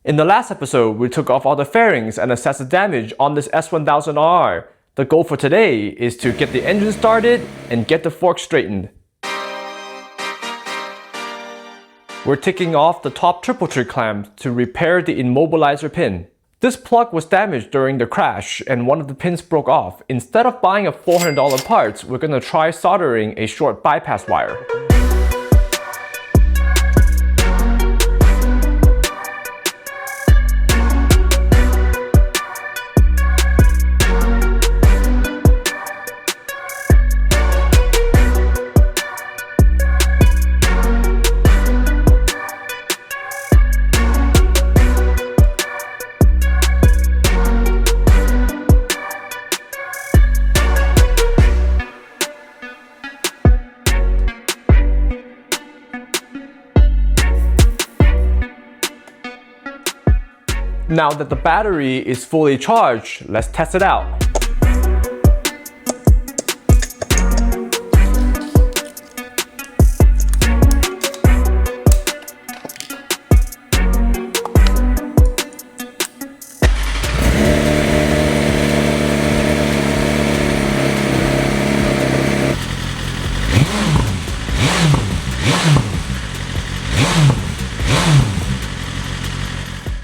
In the last episode, we took off all the fairings and assessed the damage on this S1000RR. The goal for today is to get the engine started and get the fork straightened. We're taking off the top triple tree clamp to repair the immobilizer pin. This plug was damaged during the crash and one of the pins broke off. Instead of buying a $400 parts, we're gonna try soldering a short bypass wire. Now that the battery is fully charged, let's test it out.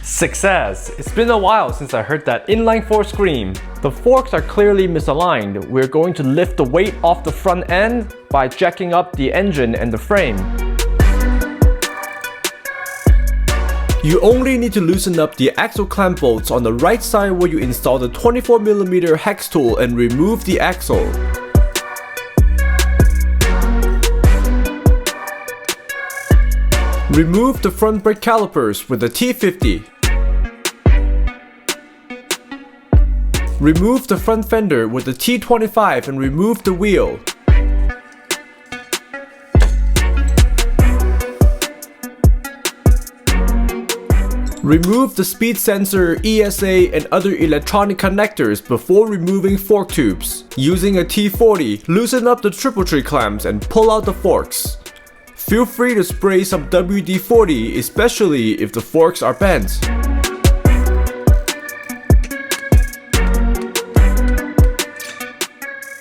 Success! It's been a while since I heard that inline four scream. The forks are clearly misaligned. We're going to lift the weight off the front end by jacking up the engine and the frame. You only need to loosen up the axle clamp bolts on the right side where you install the 24mm hex tool and remove the axle. Remove the front brake calipers with the T50. Remove the front fender with the T25 and remove the wheel. Remove the speed sensor, ESA, and other electronic connectors before removing fork tubes. Using a T40, loosen up the triple tree clamps and pull out the forks. Feel free to spray some WD-40, especially if the forks are bent.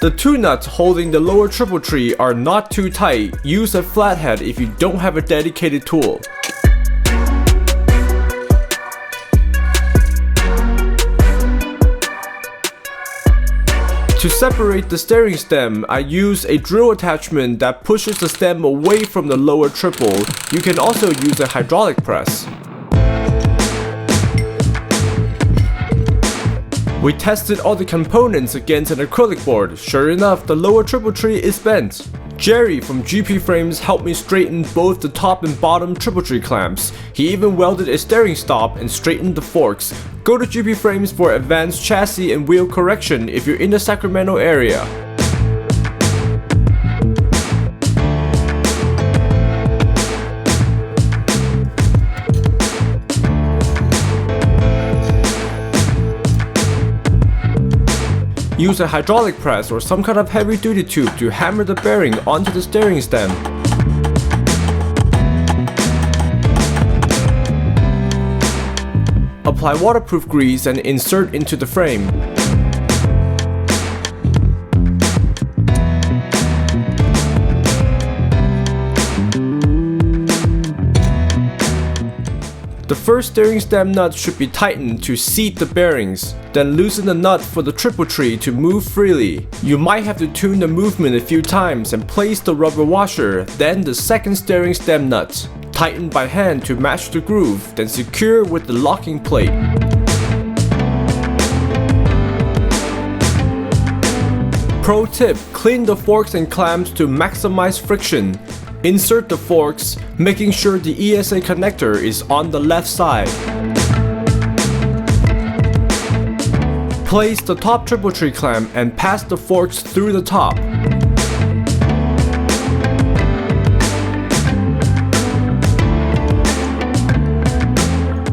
The two nuts holding the lower triple tree are not too tight. Use a flathead if you don't have a dedicated tool. To separate the steering stem, I use a drill attachment that pushes the stem away from the lower triple. You can also use a hydraulic press. We tested all the components against an acrylic board. Sure enough, the lower triple tree is bent. Jerry from GP Frames helped me straighten both the top and bottom triple tree clamps. He even welded a steering stop and straightened the forks. Go to GP Frames for advanced chassis and wheel correction if you're in the Sacramento area. Use a hydraulic press or some kind of heavy-duty tube to hammer the bearing onto the steering stem. Apply waterproof grease and insert into the frame. The first steering stem nut should be tightened to seat the bearings. Then loosen the nut for the triple tree to move freely. You might have to tune the movement a few times and place the rubber washer, then the second steering stem nut. Tighten by hand to match the groove, then secure with the locking plate. Pro tip: clean the forks and clamps to maximize friction. Insert the forks, making sure the ESA connector is on the left side. Place the top triple tree clamp and pass the forks through the top.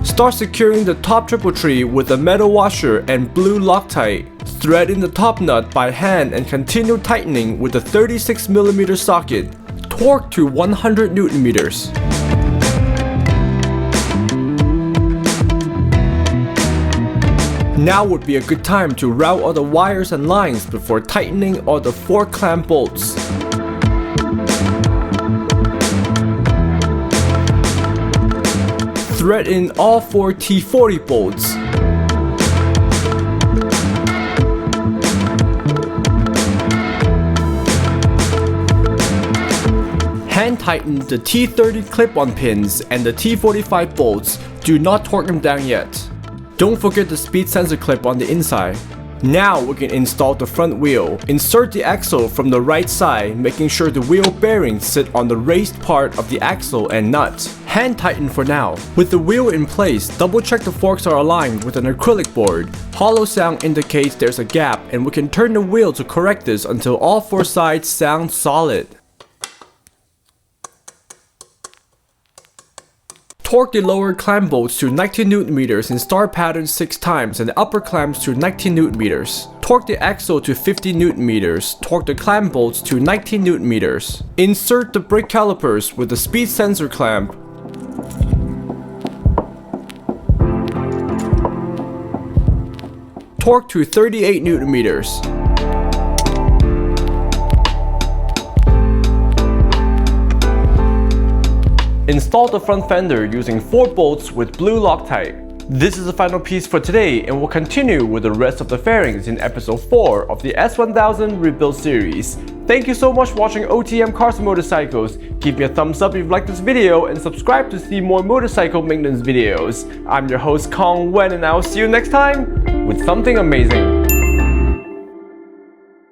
Start securing the top triple tree with a metal washer and blue Loctite. Thread in the top nut by hand and continue tightening with a 36mm socket. Torque to 100 Nm. Now would be a good time to route all the wires and lines before tightening all the 4 clamp bolts. Thread in all 4 T40 bolts. Hand tighten the T30 clip-on pins and the T45 bolts. Do not torque them down yet. Don't forget the speed sensor clip on the inside. Now we can install the front wheel. Insert the axle from the right side, making sure the wheel bearings sit on the raised part of the axle and nut. Hand tighten for now. With the wheel in place, double check the forks are aligned with an acrylic board. Hollow sound indicates there's a gap, and we can turn the wheel to correct this until all 4 sides sound solid. Torque the lower clamp bolts to 19 Nm in star pattern 6 times and the upper clamps to 19 Nm. Torque the axle to 50 Nm. Torque the clamp bolts to 19 Nm. Insert the brake calipers with the speed sensor clamp. Torque to 38 Nm. Install the front fender using 4 bolts with blue Loctite. This is the final piece for today, and we'll continue with the rest of the fairings in episode 4 of the S1000 rebuild series. Thank you so much for watching OTM Cars and Motorcycles. Give me a thumbs up if you liked this video and subscribe to see more motorcycle maintenance videos. I'm your host Kong Wen, and I'll see you next time with something amazing.